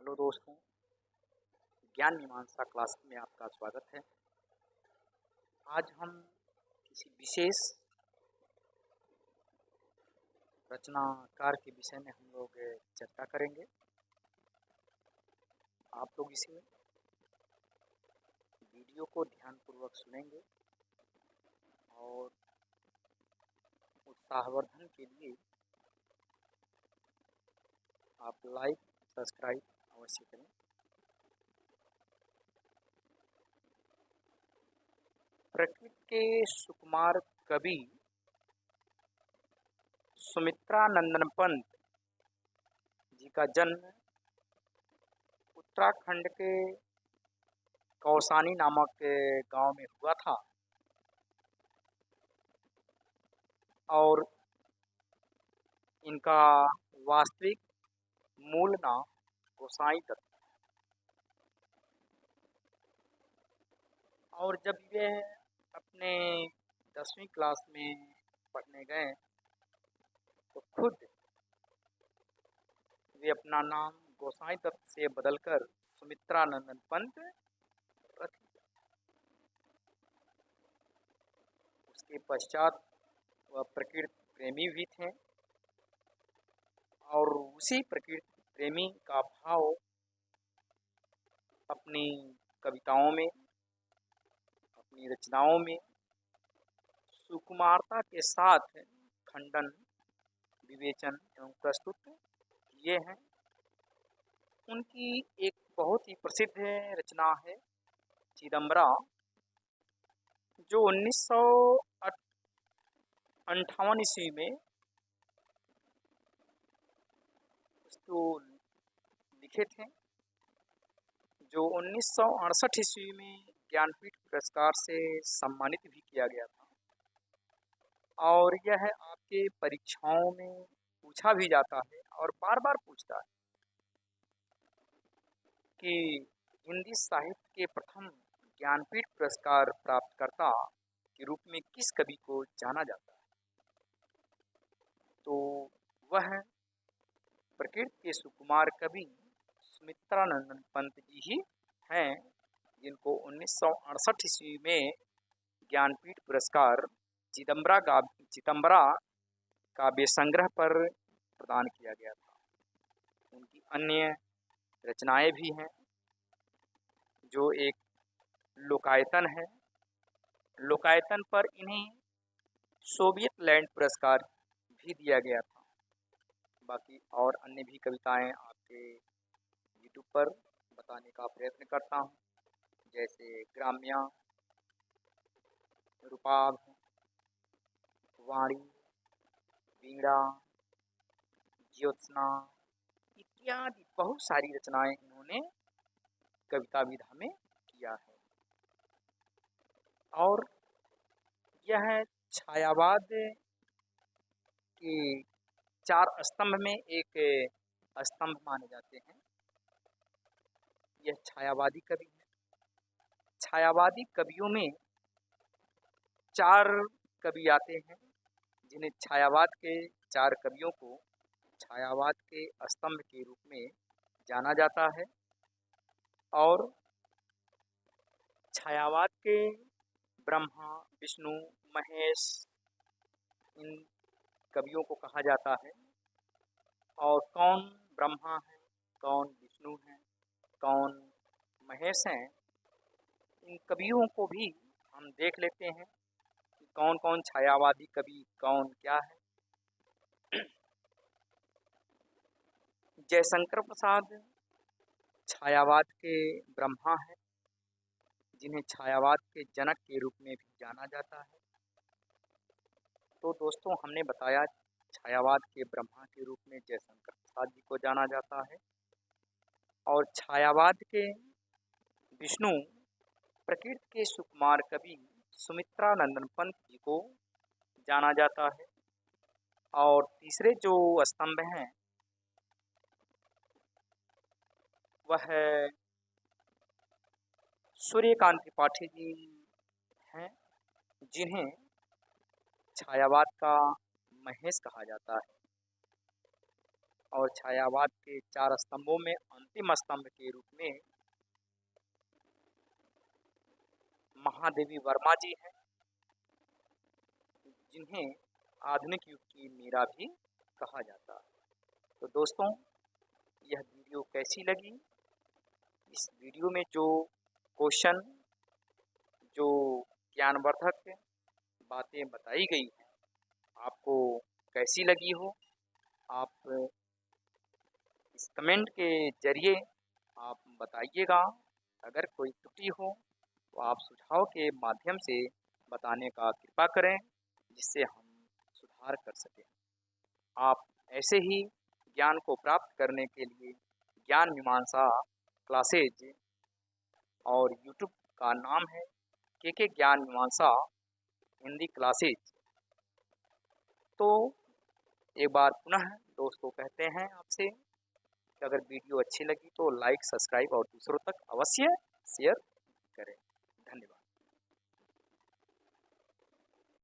Hello दोस्तों, ज्ञान मीमांसा क्लास में आपका स्वागत है। आज हम किसी विशेष रचनाकार के विषय में हम लोग चर्चा करेंगे। आप लोग इस वीडियो को ध्यानपूर्वक सुनेंगे और उत्साहवर्धन के लिए आप लाइक सब्सक्राइब अवश्य करें। प्रकृति के सुकुमार कवि सुमित्रानंदन पंत जी का जन्म उत्तराखंड के कौसानी नामक गांव में हुआ था और इनका वास्तविक मूल नाम गोसाई दत्त। और जब वे अपने 10वीं क्लास में पढ़ने गए तो खुद वे अपना नाम गोसाई दत्त से बदलकर सुमित्रानंदन पंत रख दिया। उसके पश्चात वह प्रकृति प्रेमी भी थे और उसी प्रकृति प्रेमी का भाव अपनी कविताओं में, अपनी रचनाओं में सुकुमारता के साथ खंडन, विवेचन एवं प्रस्तुत किए हैं। उनकी एक बहुत ही प्रसिद्ध रचना है चिदंबरा, जो 1958 ईस्वी में उसको लिखे थे, जो 1968 ईस्वी में ज्ञानपीठ पुरस्कार से सम्मानित भी किया गया था। और यह आपके परीक्षाओं में पूछा भी जाता है और बार बार पूछता है कि हिंदी साहित्य के प्रथम ज्ञानपीठ पुरस्कार प्राप्तकर्ता के रूप में किस कवि को जाना जाता है। तो वह प्रकृति के सुकुमार कवि सुमित्रानंदन पंत जी ही हैं, जिनको 1968 ईस्वी में ज्ञानपीठ पुरस्कार चिदंबरा काव्य संग्रह पर प्रदान किया गया था। उनकी अन्य रचनाएं भी हैं, जो एक लोकायतन है। लोकायतन पर इन्हें सोवियत लैंड पुरस्कार भी दिया गया था। बाकी और अन्य भी कविताएं आपके यूट्यूब पर बताने का प्रयत्न करता हूँ, जैसे ग्राम्या, रूपाभ, वाणी, वीणा, ज्योत्सना इत्यादि बहुत सारी रचनाएं इन्होंने कविता विधा में किया है। और यह छायावाद के 4 स्तंभ में एक स्तंभ माने जाते हैं। यह छायावादी कवि है। छायावादी कवियों में 4 कवि आते हैं, जिन्हें छायावाद के 4 कवियों को छायावाद के स्तंभ के रूप में जाना जाता है। और छायावाद के ब्रह्मा, विष्णु, महेश इन कवियों को कहा जाता है। और कौन ब्रह्मा है, कौन विष्णु है, कौन महेश हैं, इन कवियों को भी हम देख लेते हैं कि कौन कौन छायावादी कवि कौन क्या है। जयशंकर प्रसाद छायावाद के ब्रह्मा है, जिन्हें छायावाद के जनक के रूप में भी जाना जाता है। तो दोस्तों, हमने बताया छायावाद के ब्रह्मा के रूप में जयशंकर प्रसाद जी को जाना जाता है और छायावाद के विष्णु प्रकृति के सुकुमार कवि सुमित्रानंदन पंत जी को जाना जाता है। और तीसरे जो स्तंभ हैं वह सूर्यकांत त्रिपाठी जी हैं, जिन्हें छायावाद का महेश कहा जाता है। और छायावाद के 4 स्तंभों में अंतिम स्तंभ के रूप में महादेवी वर्मा जी हैं, जिन्हें आधुनिक युग की मीरा भी कहा जाता है। तो दोस्तों, यह वीडियो कैसी लगी? इस वीडियो में जो क्वेश्चन, जो ज्ञानवर्धक बातें बताई गई हैं, आपको कैसी लगी हो? आप इस कमेंट के जरिए आप बताइएगा। अगर कोई त्रुटि हो तो आप सुझाव के माध्यम से बताने का कृपा करें, जिससे हम सुधार कर सकें। आप ऐसे ही ज्ञान को प्राप्त करने के लिए ज्ञान मीमांसा क्लासेज, और यूट्यूब का नाम है के ज्ञान मीमांसा हिंदी क्लासेज। तो एक बार पुनः दोस्तों कहते हैं आपसे कि अगर वीडियो अच्छी लगी तो लाइक, सब्सक्राइब और दूसरों तक अवश्य शेयर करें। धन्यवाद।